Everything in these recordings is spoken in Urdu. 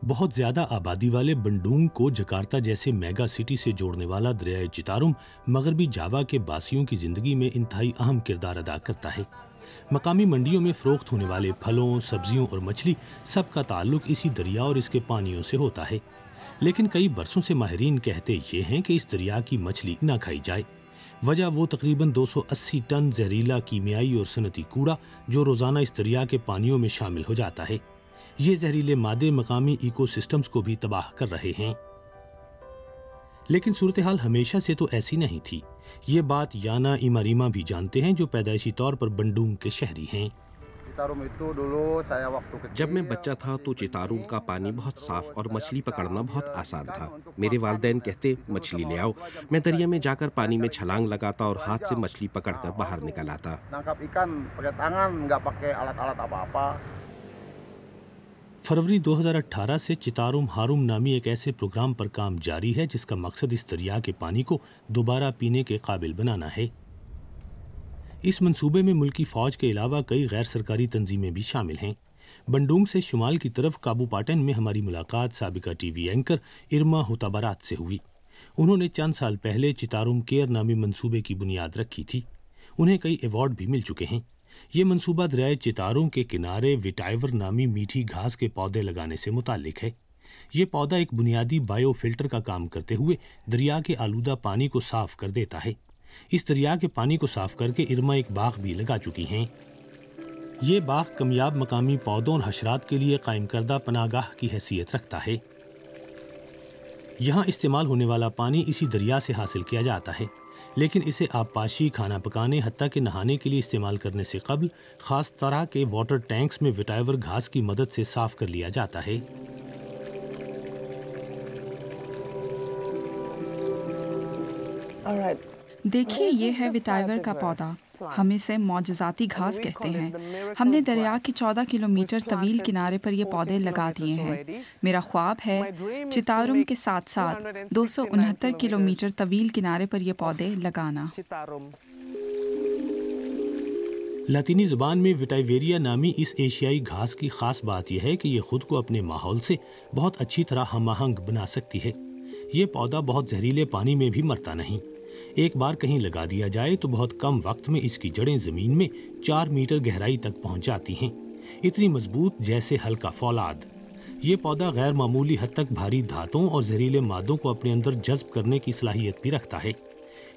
بہت زیادہ آبادی والے بنڈونگ کو جکارتا جیسے میگا سٹی سے جوڑنے والا دریائے چتارم مغربی جاوا کے باسیوں کی زندگی میں انتہائی اہم کردار ادا کرتا ہے۔ مقامی منڈیوں میں فروخت ہونے والے پھلوں، سبزیوں اور مچھلی سب کا تعلق اسی دریا اور اس کے پانیوں سے ہوتا ہے۔ لیکن کئی برسوں سے ماہرین کہتے یہ ہیں کہ اس دریا کی مچھلی نہ کھائی جائے۔ وجہ وہ تقریباً 280 ٹن زہریلا کیمیائی اور صنعتی کوڑا جو روزانہ اس دریا کے پانیوں میں شامل ہو جاتا ہے۔ یہ زہریلے مادے مقامی ایکو سسٹمز کو بھی تباہ کر رہے ہیں۔ لیکن صورتحال ہمیشہ سے تو ایسی نہیں تھی۔ یہ بات یانا ایماریما بھی جانتے ہیں جو پیدائشی طور پر بنڈونگ کے شہری ہیں۔ جب میں بچہ تھا تو چتارم کا پانی بہت صاف اور مچھلی پکڑنا بہت آسان تھا۔ میرے والدین کہتے مچھلی لے آؤ، میں دریا میں جا کر پانی میں چھلانگ لگاتا اور ہاتھ سے مچھلی پکڑ کر باہر نکل آتا۔ فروری 2018 سے چتارم ہاروم نامی ایک ایسے پروگرام پر کام جاری ہے جس کا مقصد اس دریا کے پانی کو دوبارہ پینے کے قابل بنانا ہے۔ اس منصوبے میں ملکی فوج کے علاوہ کئی غیر سرکاری تنظیمیں بھی شامل ہیں۔ بنڈونگ سے شمال کی طرف کابو پاٹن میں ہماری ملاقات سابقہ ٹی وی اینکر ارما ہوتابارات سے ہوئی۔ انہوں نے چند سال پہلے چتارم کیئر نامی منصوبے کی بنیاد رکھی تھی۔ انہیں کئی ایوارڈ بھی مل چکے ہیں۔ یہ منصوبہ دریائے چتارم کے کنارے وٹائیور نامی میٹھی گھاس کے پودے لگانے سے متعلق ہے۔ یہ پودا ایک بنیادی بائیو فلٹر کا کام کرتے ہوئے دریا کے آلودہ پانی کو صاف کر دیتا ہے۔ اس دریا کے پانی کو صاف کر کے ارما ایک باغ بھی لگا چکی ہیں۔ یہ باغ کمیاب مقامی پودوں اور حشرات کے لیے قائم کردہ پناہ گاہ کی حیثیت رکھتا ہے۔ یہاں استعمال ہونے والا پانی اسی دریا سے حاصل کیا جاتا ہے، لیکن اسے آبپاشی، کھانا پکانے، حتیٰ کہ نہانے کے لیے استعمال کرنے سے قبل خاص طرح کے واٹر ٹینکس میں وٹائیور گھاس کی مدد سے صاف کر لیا جاتا ہے۔ دیکھیے، یہ ہے وٹائیور کا پودا۔ ہم اسے معجزاتی گھاس کہتے ہیں۔ ہم نے دریا کے 14 کلومیٹر طویل کنارے پر یہ پودے لگا دیے ہیں۔ میرا خواب ہے چتارم کے ساتھ ساتھ 269 کلومیٹر طویل کنارے پر یہ پودے لگانا۔ لاطینی زبان میں وٹائیویریا نامی اس ایشیائی گھاس کی خاص بات یہ ہے کہ یہ خود کو اپنے ماحول سے بہت اچھی طرح ہم آہنگ بنا سکتی ہے۔ یہ پودا بہت زہریلے پانی میں بھی مرتا نہیں۔ ایک بار کہیں لگا دیا جائے تو بہت کم وقت میں اس کی جڑیں زمین میں 4 میٹر گہرائی تک پہنچ جاتی ہیں، اتنی مضبوط جیسے ہلکا فولاد۔ یہ پودا غیر معمولی حد تک بھاری دھاتوں اور زہریلے مادوں کو اپنے اندر جذب کرنے کی صلاحیت بھی رکھتا ہے۔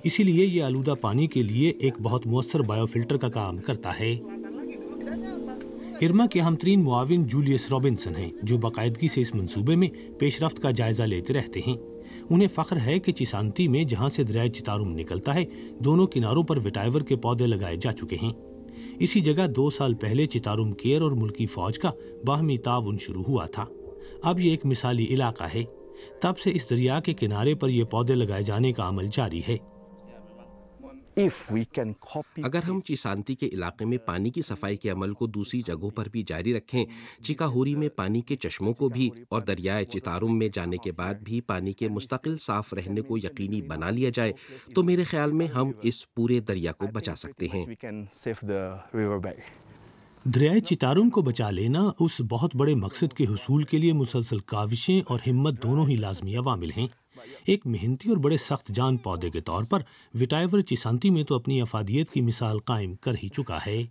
اسی لیے یہ آلودہ پانی کے لیے ایک بہت مؤثر بائیو فلٹر کا کام کرتا ہے۔ ارما کے اہم ترین معاون جولیس رابنسن ہیں جو باقاعدگی سے اس منصوبے میں پیش رفت کا جائزہ لیتے رہتے ہیں۔ انہیں فخر ہے کہ چیسانتی میں جہاں سے دریائے چتارم نکلتا ہے دونوں کناروں پر وٹائیور کے پودے لگائے جا چکے ہیں۔ اسی جگہ 2 سال پہلے چتارم کیئر اور ملکی فوج کا باہمی تعاون شروع ہوا تھا۔ اب یہ ایک مثالی علاقہ ہے۔ تب سے اس دریا کے کنارے پر یہ پودے لگائے جانے کا عمل جاری ہے۔ اگر ہم چیسانتی کے علاقے میں پانی کی صفائی کے عمل کو دوسری جگہوں پر بھی جاری رکھیں، چیکاہوری میں پانی کے چشموں کو بھی اور دریائے چتارم میں جانے کے بعد بھی پانی کے مستقل صاف رہنے کو یقینی بنا لیا جائے تو میرے خیال میں ہم اس پورے دریا کو بچا سکتے ہیں۔ دریائے چتارم کو بچا لینا اس بہت بڑے مقصد کے حصول کے لیے مسلسل کاوشیں اور ہمت دونوں ہی لازمی عوامل ہیں۔ ایک محنتی اور بڑے سخت جان پودے کے طور پر وٹائیور چیسانتی میں تو اپنی افادیت کی مثال قائم کر ہی چکا ہے۔